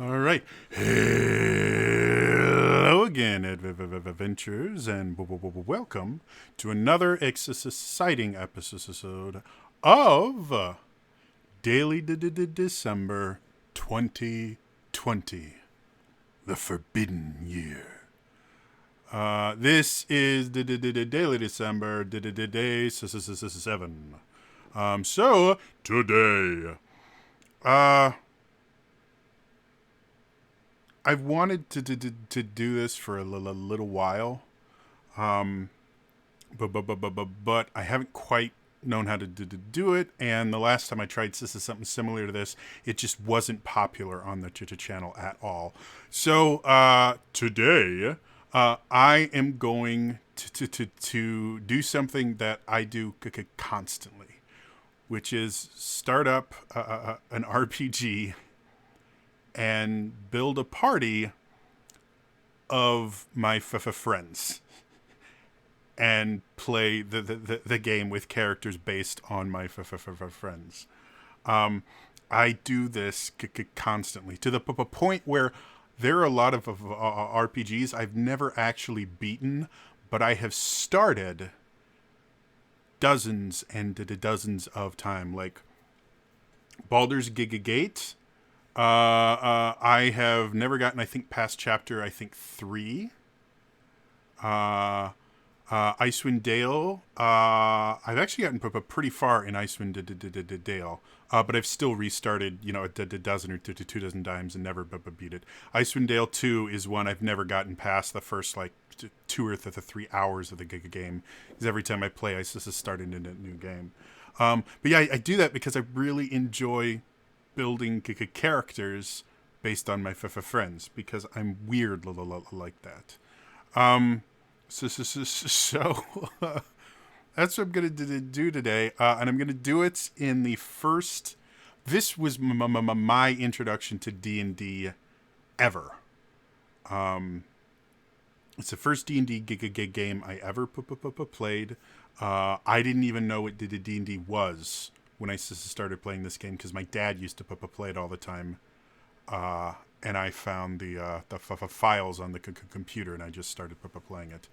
All right. Hello again, adventurers, and welcome to another exciting episode of Daily December 2020, the Forbidden Year. This is Daily December day 7. So today, I've wanted to do this for a little while, but I haven't quite known how to do it. And the last time I tried something similar to this, it just wasn't popular on the channel at all. So today, I am going to do something that I do constantly, which is start up an RPG and build a party of my friends and play the game with characters based on my friends. I do this constantly to the point where there are a lot of RPGs I've never actually beaten, but I have started dozens and dozens of time, like Baldur's Gate. I have never gotten, I think, past chapter, 3. Icewind Dale. I've actually gotten pretty far in Icewind Dale, but I've still restarted, a dozen or two dozen times and never beat it. Icewind Dale 2 is one I've never gotten past the first, 2 or 3 hours of the game, because every time I play, I just start in a new game. But yeah, I do that because I really enjoy building characters based on my friends, because I'm weird like that. So that's what I'm gonna do today, and I'm gonna do it in the first. This was my introduction to D&D ever. It's the first D&D game I ever played. I didn't even know what D&D was when I started playing this game, because my dad used to play it all the time, and I found the files on the computer, and I just started playing it.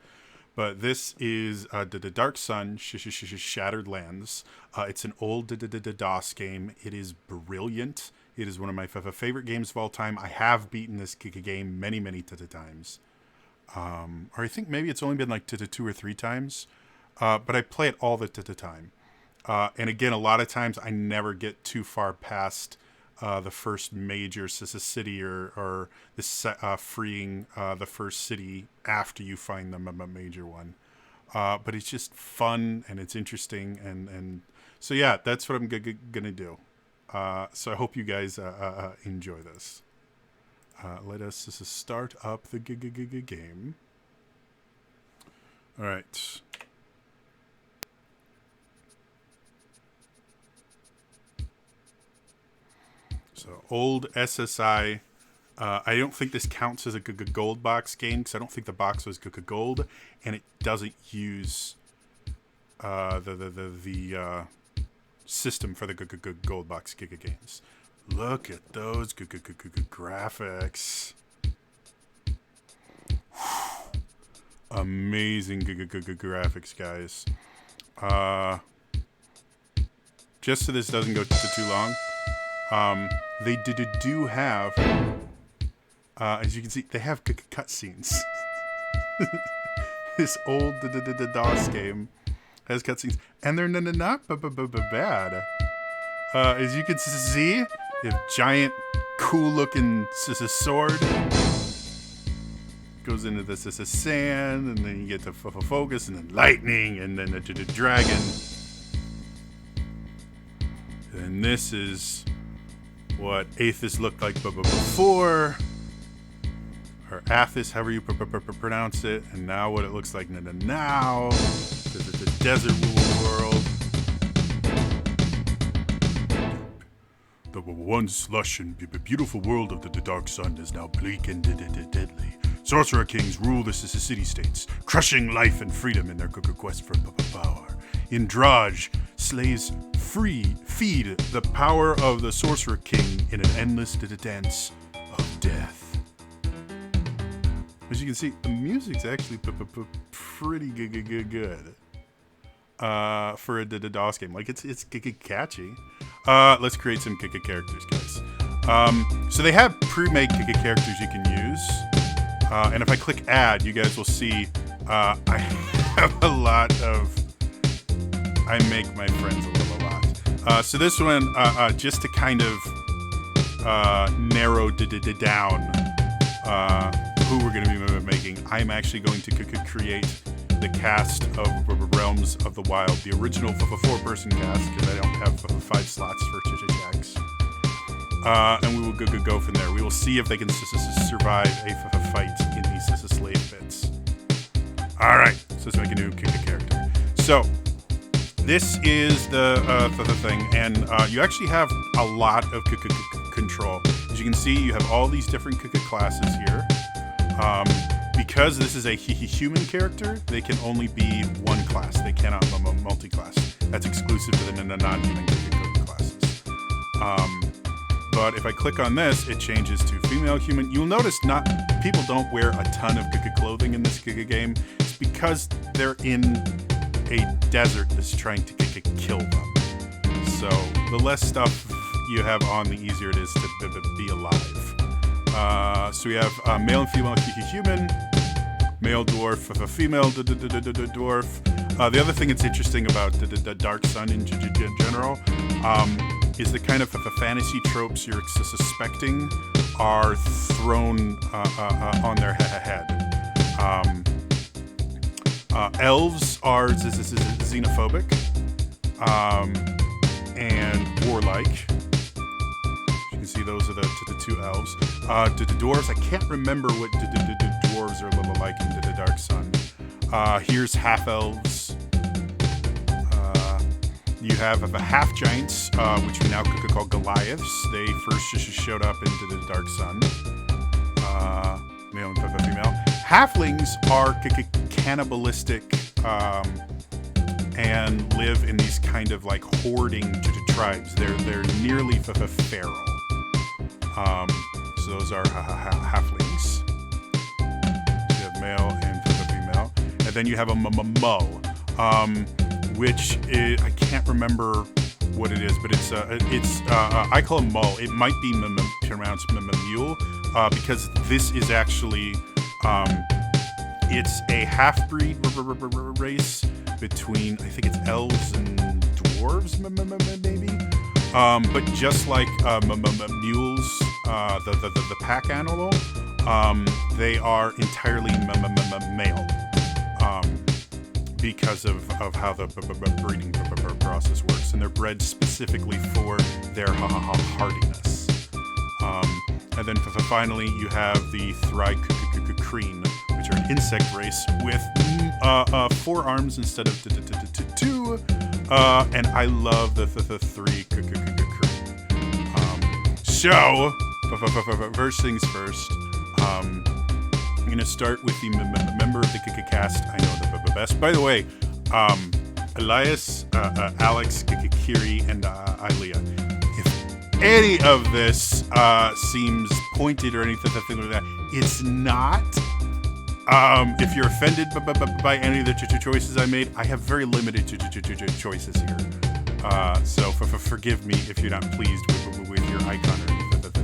But this is the Dark Sun Shattered Lands. It's an old DOS game. It is brilliant. It is one of my favorite games of all time. I have beaten this game many times. Or I think maybe it's only been 2 or 3 times. But I play it all the time. And again, a lot of times I never get too far past the first major city or freeing the first city after you find the major one. But it's just fun and it's interesting. And so, yeah, that's what I'm going to do. So I hope you guys enjoy this. Let us start up the game. All right. So old SSI. I don't think this counts as a gold box game, because I don't think the box was gold, and it doesn't use the system for the gold box games. Look at those graphics. Amazing graphics, guys. Just so this doesn't go too long. They do have, as you can see, they have cutscenes. This old DOS game has cutscenes, and they're not bad. As you can see, you have giant, cool-looking sword. Goes into this sand, and then you get to focus, and then lightning, and then the dragon. And this is what Athos looked like before, or Athos, however you pronounce it, and now what it looks like now, the desert world. The once lush and beautiful world of the Dark Sun is now bleak and deadly. Sorcerer kings rule the city-states, crushing life and freedom in their quest for power. Indraj slaves feed the power of the Sorcerer King in an endless dance of death. As you can see, the music's actually pretty good. For a DOS game, like it's catchy. Let's create some characters, guys. So they have pre-made characters you can use, and if I click add, you guys will see I have a lot of. I make my friends a lot. So this one, just to kind of narrow down who we're going to be making, I'm actually going to create the cast of Realms of the Wild, the original 4-person cast, because I don't have 5 slots for checks. And we will go from there. We will see if they can survive a fight in these slave pits. All right, so let's make a new character. So this is the thing, and you actually have a lot of control. As you can see, you have all these different classes here. Because this is a human character, they can only be one class. They cannot multi-class. That's exclusive to the non-human classes. But if I click on this, it changes to female human. You'll notice people don't wear a ton of clothing in this game. It's because they're in a desert that's trying to kill them. So the less stuff you have on, the easier it is to be alive. So we have male and female human, male dwarf, female dwarf. The other thing that's interesting about the Dark Sun in general is the kind of fantasy tropes you're suspecting are thrown on their head. Elves are xenophobic and warlike. You can see those are the 2 elves. The dwarves, I can't remember what the dwarves are like in the Dark Sun. Here's half-elves. You have half giants, which we now call Goliaths. They first showed up into the Dark Sun. Male and female. Halflings are cannibalistic and live in these kind of like hoarding tribes. They're nearly feral. So those are halflings. So you have male and female, and then you have a Mo, which is, I can't remember what it is, but it's I call him Mo. It might be pronounced mule, because this is actually it's a half-breed race between, I think it's elves and dwarves, maybe. But just like mules, the pack animal, they are entirely male, because of how the breeding process works, and they're bred specifically for their hardiness. And then finally, you have the Thri-kreen, which are an insect race with 4 arms instead of 2. And I love the 3 kreen. So, first things first, I'm going to start with the member of the cast I know the best. By the way, Elias, Alex, Kiri, and Ilea. If any of this seems pointed or anything like that, it's not. If you're offended by any of the choices I made, I have very limited choices here. So forgive me if you're not pleased with your icon or anything like that.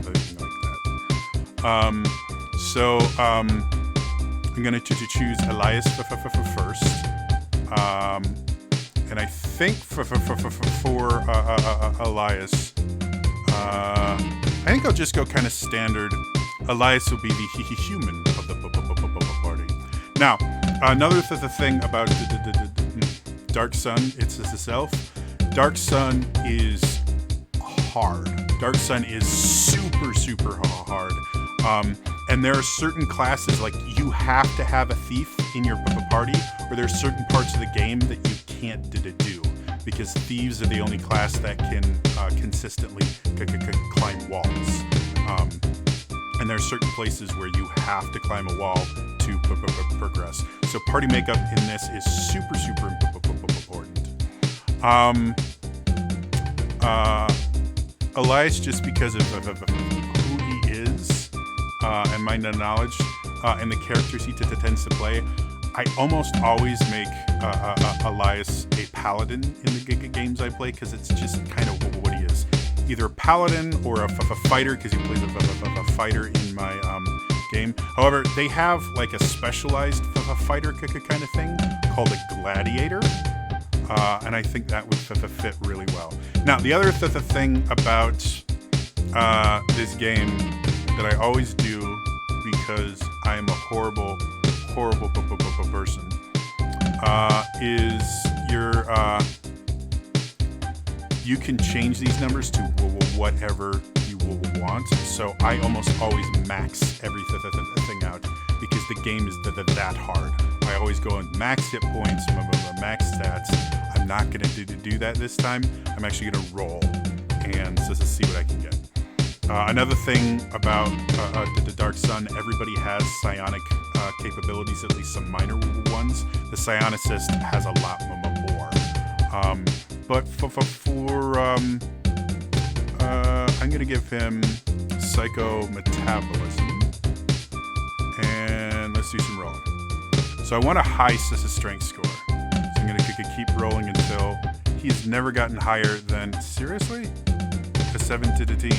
I'm going to choose Elias first. And I think for Elias, I think I'll just go kind of standard. Elias will be the human of the party. Now, another thing about the Dark Sun itself, Dark Sun is hard. Dark Sun is super hard. And there are certain classes, like you have to have a thief in your party, or there's certain parts of the game that you can't do, because thieves are the only class that can consistently climb walls. And there are certain places where you have to climb a wall to progress. So party makeup in this is super important. Elias, just because of who he is, and my knowledge and the characters he tends to play, I almost always make Elias a paladin in the games I play because it's just kind of what he is. Either a paladin or a fighter because he plays a fighter in my game. However, they have like a specialized fighter kind of thing called a gladiator. And I think that would fit really well. Now, the other thing about this game that I always do, because I am a horrible person, is you can change these numbers to whatever you want. So I almost always max everything out because the game is that hard. I always go in max hit points, max stats. I'm not going to do that this time. I'm actually going to roll and just to see what I can get. Another thing about the Dark Sun, everybody has psionic capabilities, at least some minor ones. The Psionicist has a lot more. But I'm going to give him Psycho-Metabolism. And let's do some rolling. So I want a high strength score. So I'm going to keep rolling until he's never gotten higher than, seriously? A 17.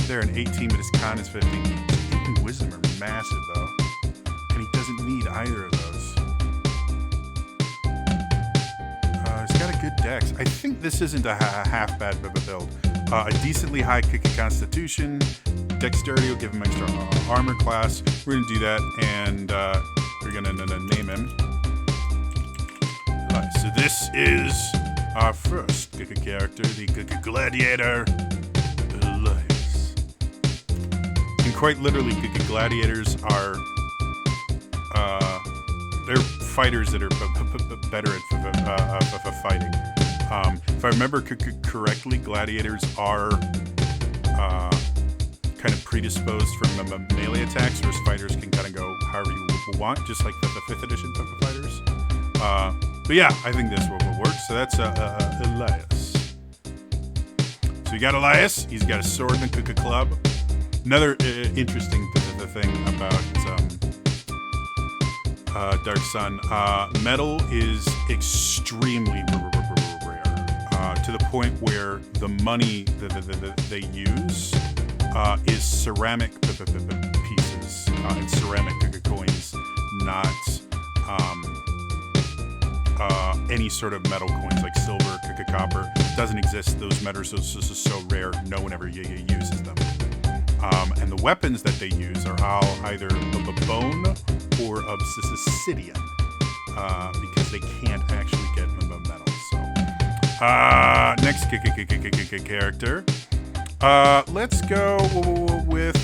There, an 18, but his con is 15. His 8 and wisdom are massive, though. And he doesn't need either of those. He's got a good dex. I think this isn't a half bad build. A decently high constitution. Dexterity will give him extra armor class. We're going to do that, and we're going to name him. Right, so this is our first character, the Gladiator Elias. And quite literally, gladiators are they're fighters that are better at fighting. If I remember correctly, gladiators are kind of predisposed for melee attacks, whereas fighters can kind of go however you want, just like the 5th edition fighters. But yeah, I think this will work. So that's Elias. So you got Elias. He's got a sword and a club. Another interesting thing about Dark Sun, metal is extremely rare, to the point where the money that they use is ceramic pieces and ceramic coins, not any sort of metal coins like silver, copper. Doesn't exist. Those metals are so rare, no one ever uses them. And the weapons that they use are all either bone or obsidian, because they can't actually get metal. So, next character. Let's go with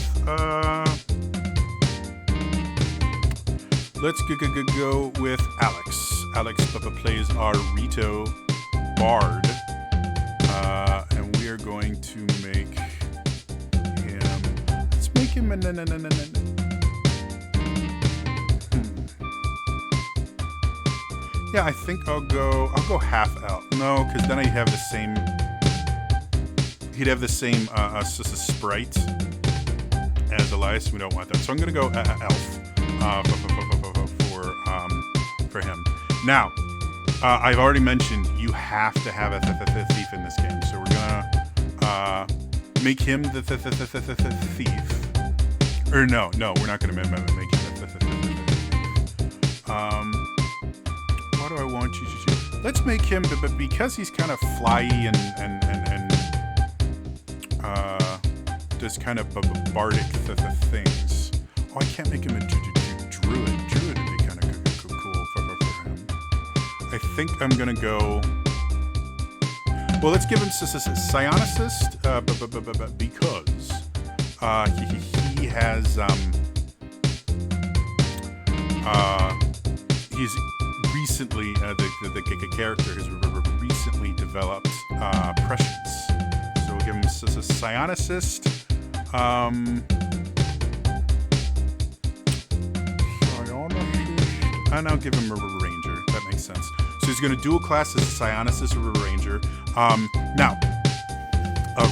Alex. Alex plays our Rito Bard, and we are going to make him. Let's make him a Yeah, I think I'll go half elf. No, because then I'd have the same. He'd have the same sprite as Elias. We don't want that, so I'm gonna go elf for him. Now, I've already mentioned you have to have a thief in this game, so we're gonna make him the thief. Or no, we're not gonna make him the thief. What do I want you to do? Let's make him, but because he's kind of flyy and does kind of bardic things. Oh, I can't make him a druid. Druid would be kind of cool for him. I think I'm gonna go. Well, let's give him Psionicist, because he has he's recently the character has recently developed prescience. So we'll give him Psionicist. And I'll give him a ranger. That makes sense. So he's going to dual class as a Psionicist or a ranger. Now,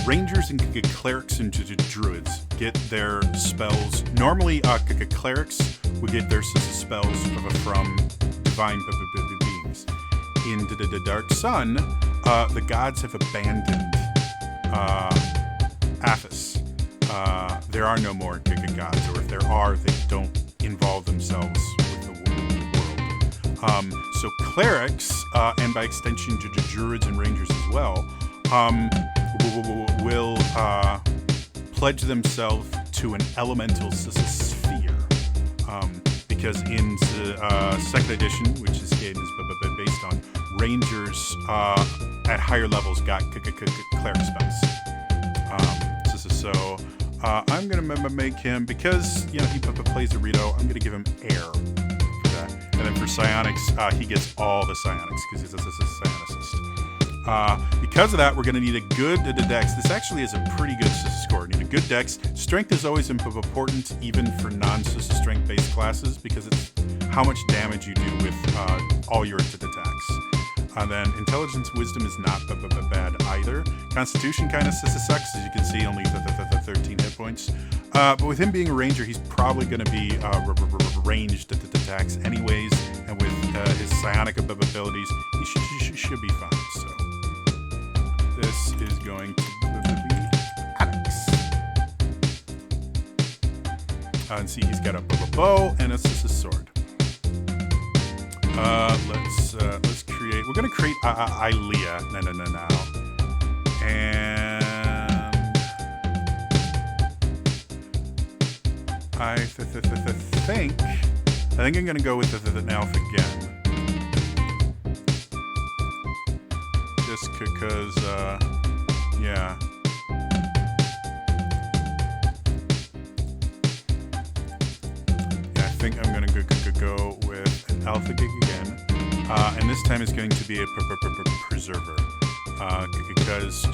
rangers and clerics and druids get their spells. Normally, clerics would get their spells from divine beings. In the Dark Sun, the gods have abandoned Athas. There are no more gods, or if there are, they don't involve themselves with the world. So clerics, and by extension druids and rangers as well, will pledge themselves to an elemental sphere. Because in second edition, which this game is based on, rangers at higher levels got cleric spells. So I'm gonna make him, because he plays a Rito, I'm gonna give him air for that. And then for psionics, he gets all the psionics because he's a psionicist. Because of that, we're going to need a good dex. This actually is a pretty good score. You need a good dex. Strength is always important, even for non-strength-based classes, because it's how much damage you do with all your attacks. Then intelligence, wisdom is not bad either. Constitution kind of sucks, as you can see, only 13 hit points. But with him being a ranger, he's probably going to be ranged attacks anyways, and with his psionic abilities, he should be fine. So this is going to be Alex. And see, he's got a bow and a sword. Let's create. We're gonna create Ilea now, and I think I'm gonna go with the elf again, just because. Yeah. I think I'm gonna go with an elf again. And this time it's going to be a preserver, because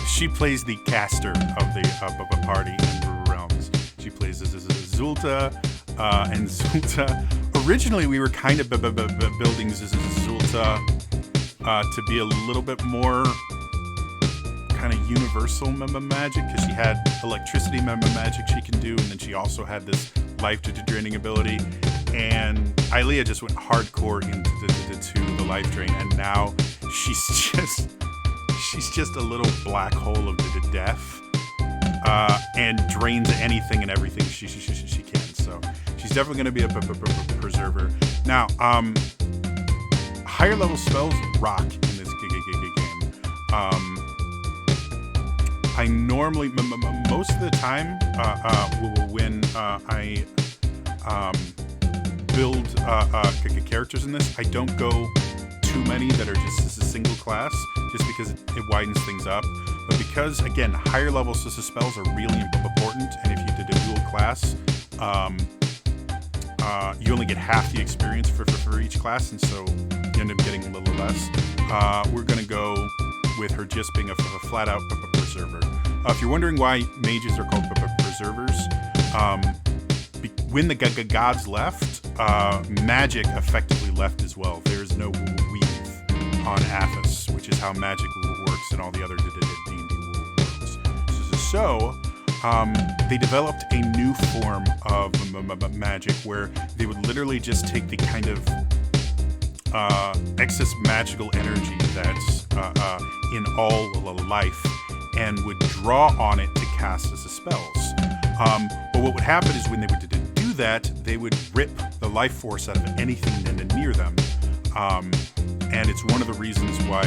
she plays the caster of the party in realms. She plays as Zulta, and Zulta. Originally, we were kind of building Zulta to be a little bit more kind of universal magic, because she had electricity magic she can do, and then she also had this life draining ability. And Ilea just went hardcore into the life drain, and now she's just a little black hole of the death, and drains anything and everything she can. So she's definitely going to be a preserver. Now, higher level spells rock in this game. I normally, most of the time, when I build characters in this, I don't go too many that are just a single class, just because it widens things up. But because, again, higher level spells are really important, and if you did a dual class, you only get half the experience for each class, and so you end up getting a little less. We're going to go with her just being a flat-out preserver. If you're wondering why mages are called preservers, when the gods left, magic effectively left as well. There's no weave on Athas, which is how magic works in all the other D&D worlds. So they developed a new form of magic where they would literally just take the kind of excess magical energy that's in all life and would draw on it to cast as spells. But what would happen is when they would do that, they would rip the life force out of anything near them. And it's one of the reasons why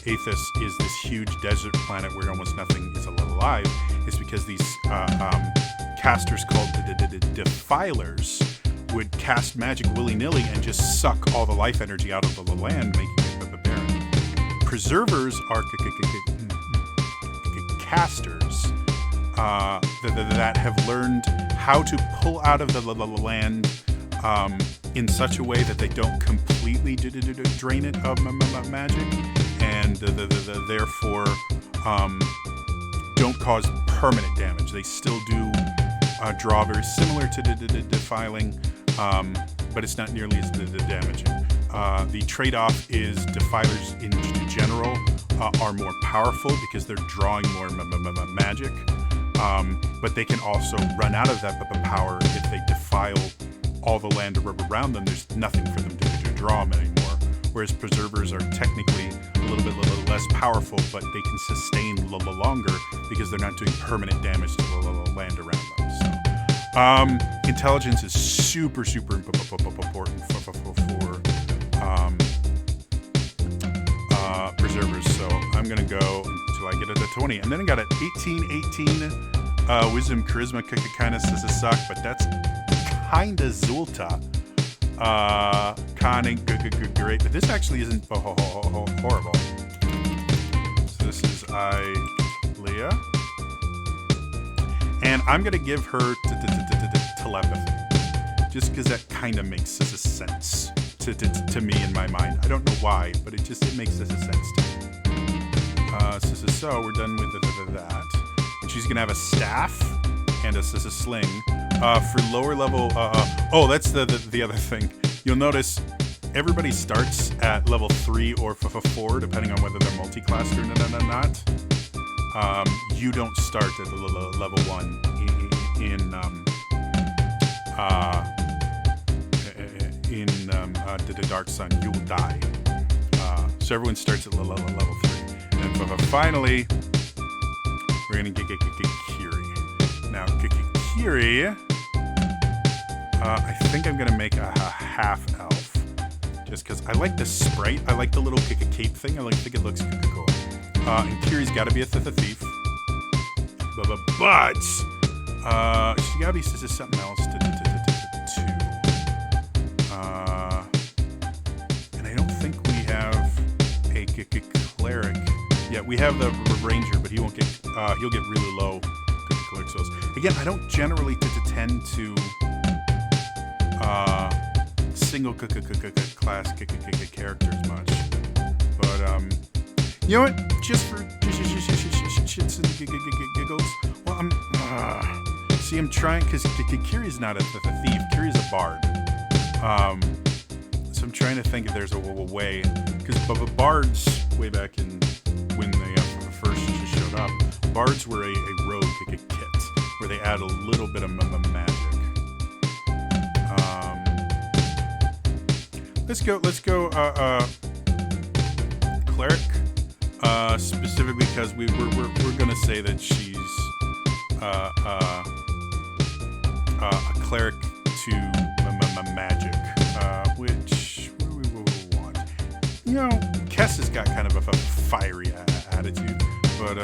Athas is this huge desert planet where almost nothing is alive, is because these casters called Defilers would cast magic willy-nilly and just suck all the life energy out of the land, making it barren. Preservers are casters that have learned how to pull out of the land in such a way that they don't completely drain it of magic, and therefore don't cause permanent damage. They still do draw very similar to defiling, but it's not nearly as damaging. The trade-off is Defilers in general are more powerful because they're drawing more magic. But they can also run out of that power if they defile all the land around them. There's nothing for them to draw them anymore. Whereas preservers are technically a little bit less powerful, but they can sustain longer because they're not doing permanent damage to the land around them. So intelligence is super important for preservers. So I'm gonna go until I get it at 20, and then I got it 18. Wisdom, charisma kind of suck, but that's kinda Zulta. Kinda great, but this actually isn't horrible. So this is Leah, and I'm gonna give her telepathy, just because that kind of makes sense to me in my mind. I don't know why, but it makes sense to me. So we're done with that. And she's gonna have a staff and a sling. For lower level, that's the other thing. You'll notice everybody starts at level 3 or 4, depending on whether they're multi-classed or not. You don't start at level 1 in the Dark Sun. You will die. So everyone starts at level 3. And finally, we're gonna get Kiri. Now, Kiri, I think I'm gonna make a half elf, just because I like the sprite. I like the little cape thing. I think it looks cool. And Kiri's got to be a thief, but she gotta be something else too. And I don't think we have a cleric. Yeah, we have the ranger, but he won't get. He'll get really low cleric souls. Again, I don't generally tend to single class characters much, but you know what? Just for shits and giggles. Well, I'm trying, because Kiri's not a thief. Kiri's a bard. So I'm trying to think if there's a way, because bards way back in when they first showed up, bards were a rogue kit where they add a little bit of magic. Let's go cleric, specifically because we're gonna say that she's a cleric to magic, which we want. You know, Kess has got kind of a fiery attitude, but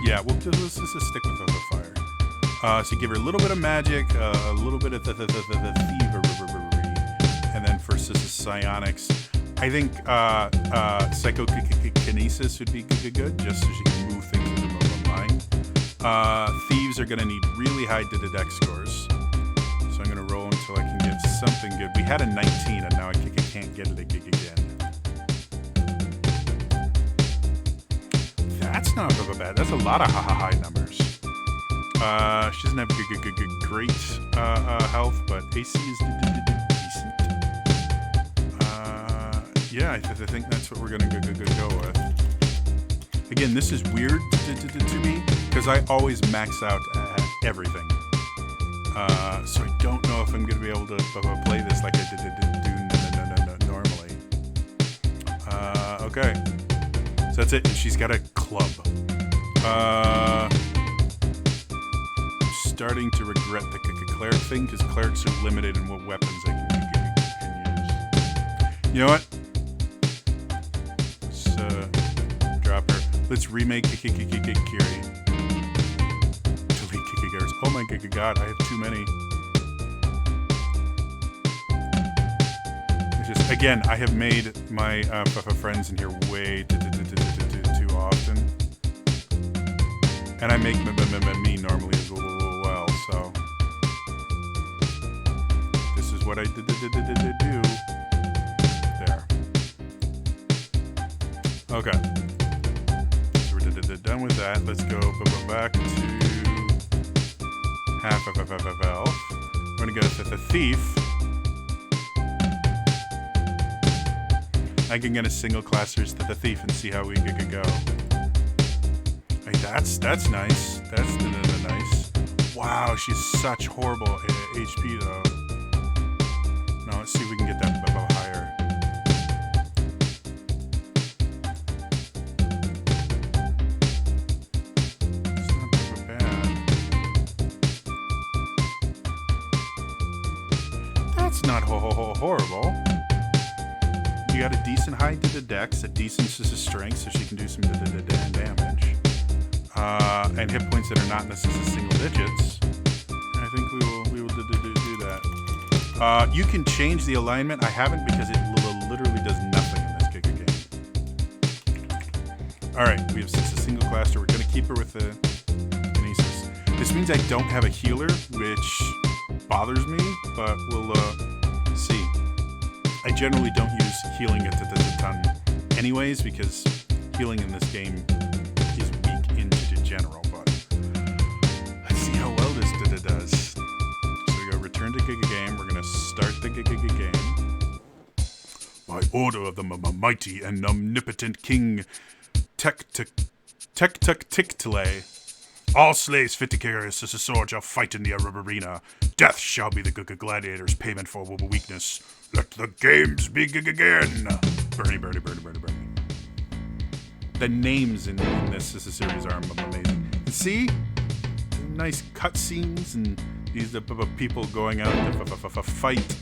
yeah, let's just stick with the fire. So give her a little bit of magic, a little bit of the thievery, and then for psionics, I think psychokinesis would be good, just so she can move things with her mind. Thieves are going to need really high dex scores, so I'm going to roll until I can get something good. We had a 19, and now I can't get it again. That's not bad. That's a lot of high numbers. She doesn't have great health, but AC is decent. Yeah, I think that's what we're gonna go with. Again, this is weird to me because I always max out at everything. So I don't know if I'm gonna be able to play this like I do normally. Okay, so that's it. And she's got a club. Starting to regret the cleric thing because clerics are limited in what weapons they can use. You know what? Let's drop her. Let's remake Kiri. Delete Kikigars. Oh my god, I have too many. It's just, again, I have made my friends in here way too often. And I make me normally as well, so this is what I do. There. Okay. So we're done with that. Let's go back to half of elf. We're gonna go to the thief. I can get a single classers to the thief and see how we could go. Hey, that's nice. That's nice. Wow, she's such horrible HP though. Now let's see if we can get that level higher. It's not that bad. That's not horrible. You got a decent height to the dex, a decent strength, so she can do some damage. And hit points that are not necessarily single digits. And I think we will do that. You can change the alignment. I haven't because it literally does nothing in this Giga game. Alright, we have Sissa single cluster. We're going to keep her with the Kinesis. This means I don't have a healer, which bothers me, but we'll see. I generally don't use healing a ton anyways, because healing in this game is weak into general, but let's see how well this does. So we go return to Giga game. We're going to start the Giga game. By order of the mighty and omnipotent King Tectile, all slaves fit to carry a sword shall fight in the arena. Death shall be the gladiator's payment for weakness. Let the games begin again. Bernie. The names in this series are amazing. And see? Nice cutscenes and these people going out to fight.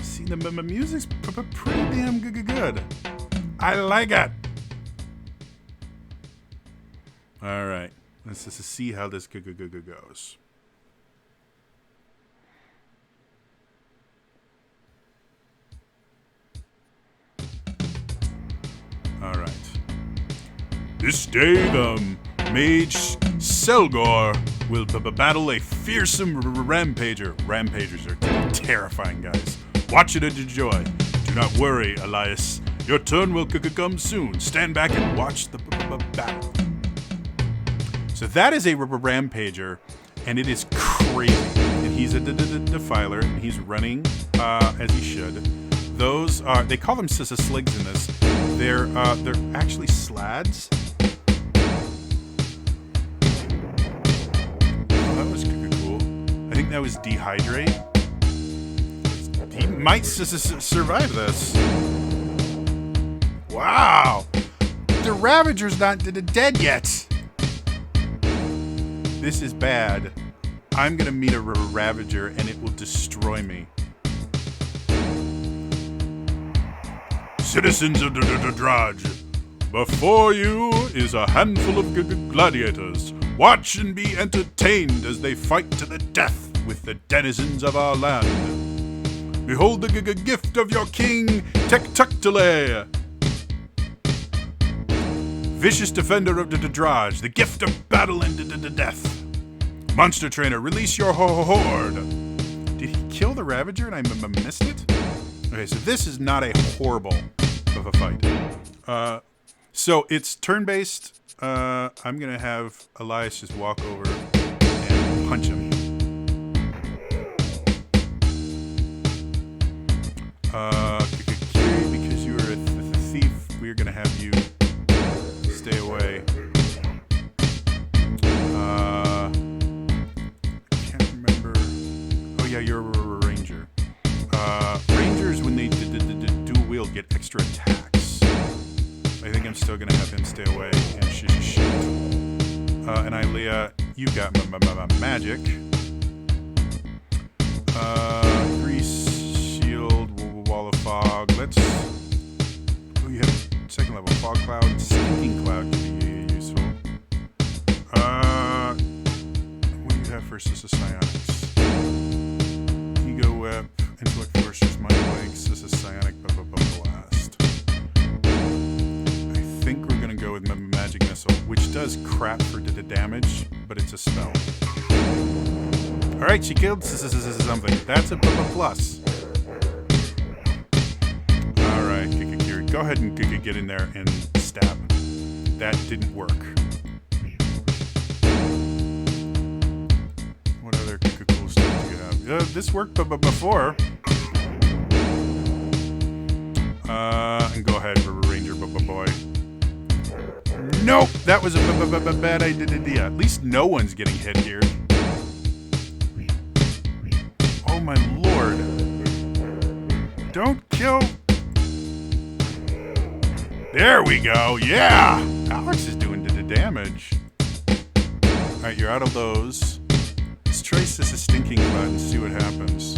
See, the music's pretty damn good. I like it. All right. Let's just see how this goes. All right. This day, the mage Selgor will battle a fearsome rampager. Rampagers are terrifying, guys. Watch it and enjoy. Do not worry, Elias. Your turn will come soon. Stand back and watch the battle. So that is a rampager, and it is crazy. And he's a defiler, and he's running as he should. Those are, they call them sligs in this. They're actually slads. Oh, that was cool. I think that was dehydrate. He might survive this. Wow! The Ravager's not dead yet. This is bad. I'm gonna meet a Ravager and it will destroy me. Citizens of Drudge, before you is a handful of gladiators. Watch and be entertained as they fight to the death with the denizens of our land. Behold the gift of your king, Tectile, vicious defender of the Drudge, the gift of battle and death. Monster Trainer, release your horde. Did he kill the Ravager and I missed it? Okay, so this is not a horrible of a fight. So it's turn-based. I'm going to have Elias just walk over and punch him. Because you are a thief, we're going to have you stay away. Can't remember. Oh yeah, you're a ranger. Rangers, when they dual wield, get extra attacks. I think I'm still gonna have him stay away and shoot. And Ilea, you got my magic. Grease, shield, wall of fog. Let's. Oh, you have second level fog cloud. Stinking cloud can be useful. What do you have versus the psionics? Ego whip, intellect forces, mind legs. This is psionic blast. I think we're gonna go with magic missile, which does crap for the damage, but it's a spell. All right, she killed something. That's a plus. All right, Kikakiri, go ahead and get in there and stab. That didn't work. What other cool stuff do you have? This worked before. And go ahead, Ranger boy. Nope, that was a bad idea. At least no one's getting hit here. Oh my lord. Don't kill. There we go, yeah! Alex is doing the damage. Alright, you're out of those. Let's trace this stinking cloud and see what happens.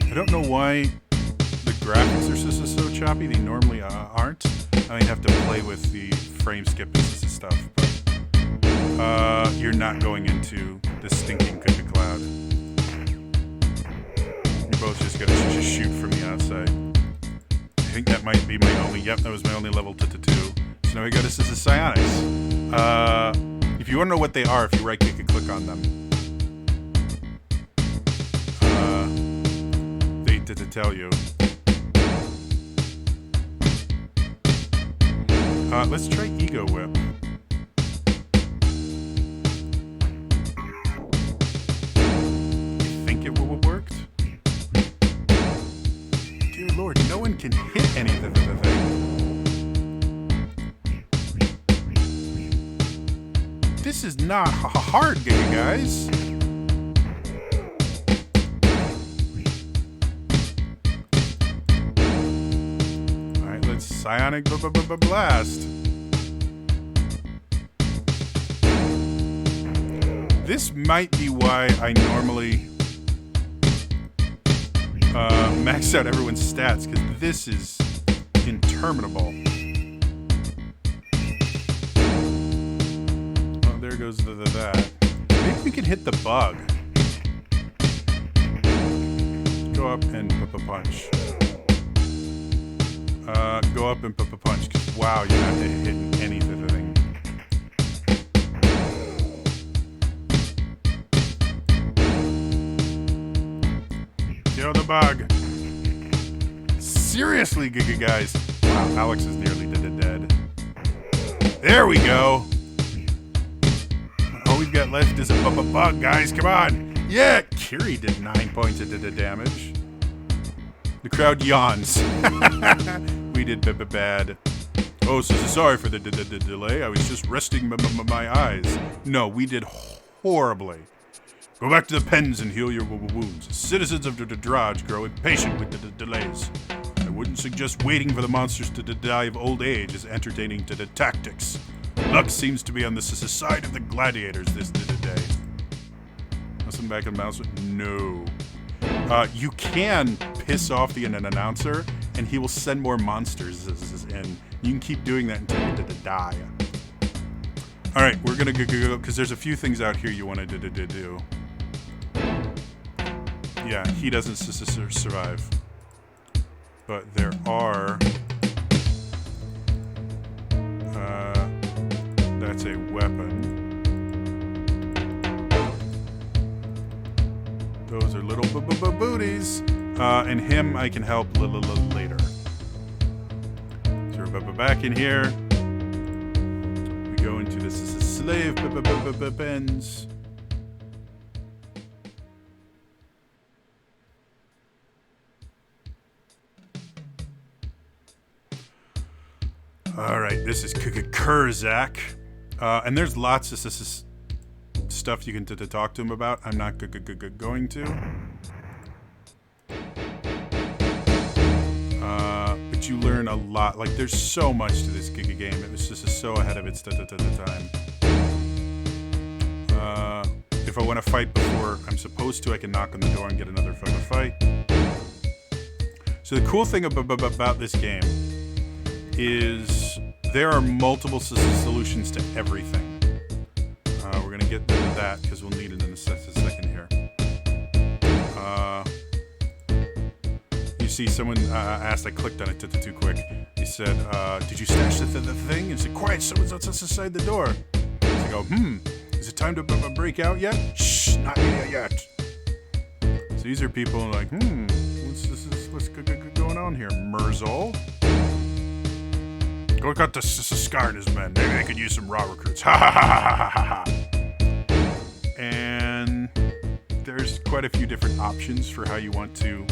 I don't know why the graphics are so choppy. They normally aren't. I mean, have to play with the frame skip and stuff, but you're not going into the stinking cookie cloud. You're both just gonna just shoot from the outside. I think that might be my only. Yep, that was my only level to 2. So now we go to psionics. If you want to know what they are, if you right click and click on them, they to tell you. Let's try Ego Whip. You think it will have worked? Dear Lord, no one can hit anything. This is not hard, guys. Alright, let's Psionic Blast. This might be why I normally max out everyone's stats, because this is interminable. Oh, there goes that. Maybe we can hit the bug. Go up and punch. Go up and punch, because wow, you're not hitting anything. Kill the bug. Seriously, guys. Wow, Alex is nearly dead. There we go. All we've got left is a bug, guys. Come on. Yeah, Kiri did 9 points of damage. The crowd yawns. We did bad. Oh, so sorry for the delay. I was just resting my eyes. No, we did horribly. Go back to the pens and heal your wounds. Citizens of Draj grow impatient with the delays. I wouldn't suggest waiting for the monsters to die of old age as entertaining to the tactics. Luck seems to be on the side of the gladiators this day. Listen back and mouse. No. You can piss off the announcer, and he will send more monsters in. You can keep doing that until you die. All right, we're gonna go because there's a few things out here you want to do. Yeah, he doesn't survive. But there are... that's a weapon. Those are little booties. And him I can help later. So we're back in here. We go into this is a slave pens. All right, this is Kurzak, and there's lots of stuff you can talk to him about. I'm not going to. But you learn a lot. Like, there's so much to this game. It was just so ahead of its time. If I want to fight before I'm supposed to, I can knock on the door and get another fight. So the cool thing about this game is there are multiple solutions to everything. We're going to get to that because we'll need it in a second here. You see someone asked, I clicked on it too quick. He said, did you stash the thing? And he said, quiet, someone's outside the door. So I go, is it time to break out yet? Shh, not yet. So these are people like, what's going on here? Merzel? Go cut the Scar and his men. Maybe they could use some raw recruits. Ha ha ha ha ha. And there's quite a few different options for how you want to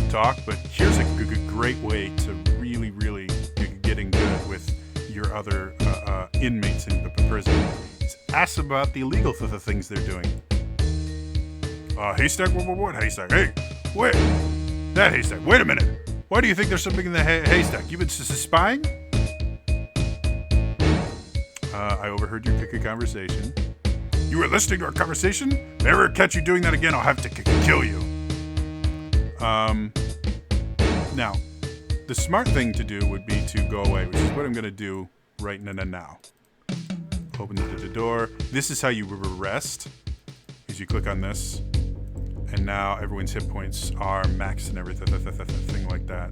talk, but here's a great way to really getting good with your other inmates in prison. Ask about the illegal things they're doing. Haystack? What haystack? Hey, wait! That haystack. Wait a minute. Why do you think there's something in the haystack? You've been spying? I overheard your conversation. You were listening to our conversation? If I ever catch you doing that again, I'll have to kill you. Now, the smart thing to do would be to go away, which is what I'm going to do right now. Open the door. This is how you rest, is you click on this, and now everyone's hit points are maxed and everything like that.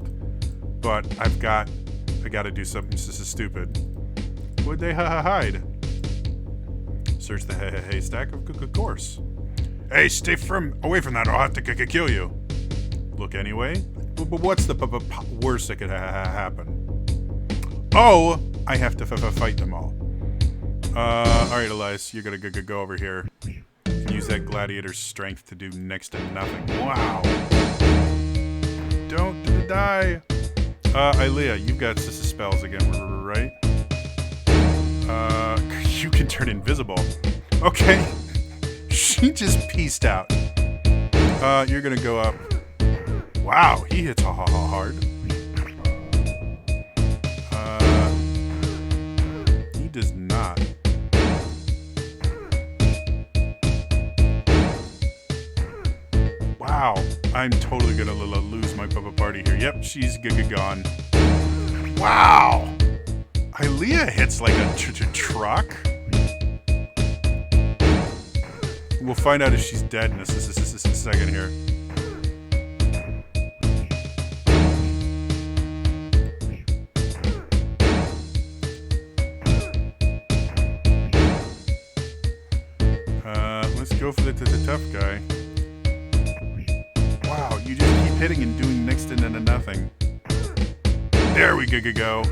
But I got to do something. This is stupid. Would they hide? Search the haystack, of course. Hey, stay away from that, or I'll have to kill you. Look anyway. But what's the worst that could happen? Oh, I have to fight them all. Alright, Elias, you're gonna go over here. Use that gladiator's strength to do next to nothing. Wow. Don't die. Ilea, you've got spells again, right? You can turn invisible. Okay. She just pieced out. You're gonna go up. Wow, he hits hard. He does not. Wow, I'm totally gonna lose my party here. Yep, she's gone. Wow! Ilea hits like a truck. We'll find out if she's dead in a second here. Let's go for the tough guy. Wow, you just keep hitting and doing next to nothing. There we go.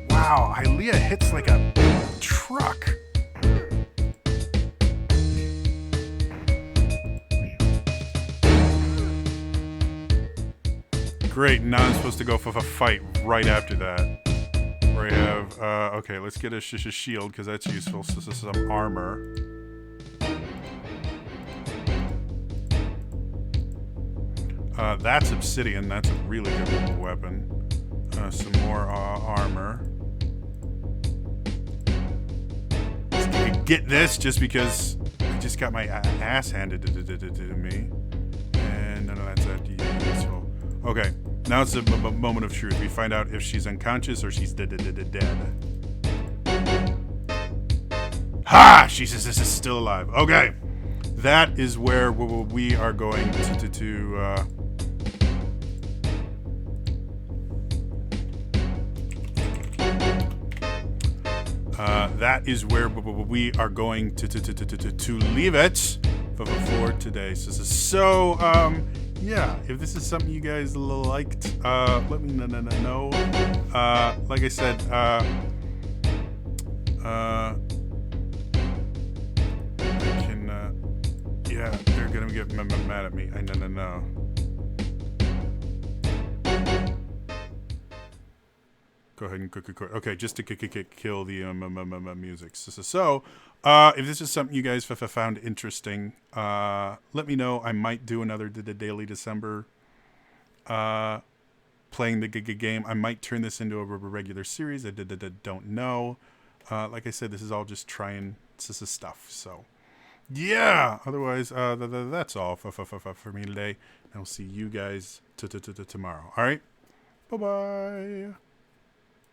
Wow, Ilea hits like a truck. Great, now I'm supposed to go for a fight right after that. Where I have, okay, let's get a shield, because that's useful. So some armor. That's obsidian, that's a really good weapon. Some more armor. Get this just because I just got my ass handed to me. And none of that's that useful. Okay, now it's a moment of truth. We find out if she's unconscious or she's dead. Ha! She's still alive. Okay, that is where we are going to that is where we are going to leave it for today. So, yeah, if this is something you guys liked, let me know. Like I said, I can, yeah, they're gonna get mad at me. I know. Go ahead and okay, just to kill the music. So, if this is something you guys found interesting, let me know. I might do another Daily December playing the game. I might turn this into a regular series. I don't know. Like I said, this is all just trying stuff. So, yeah. Otherwise, that's all for me today. And I'll see you guys tomorrow. All right. Bye-bye.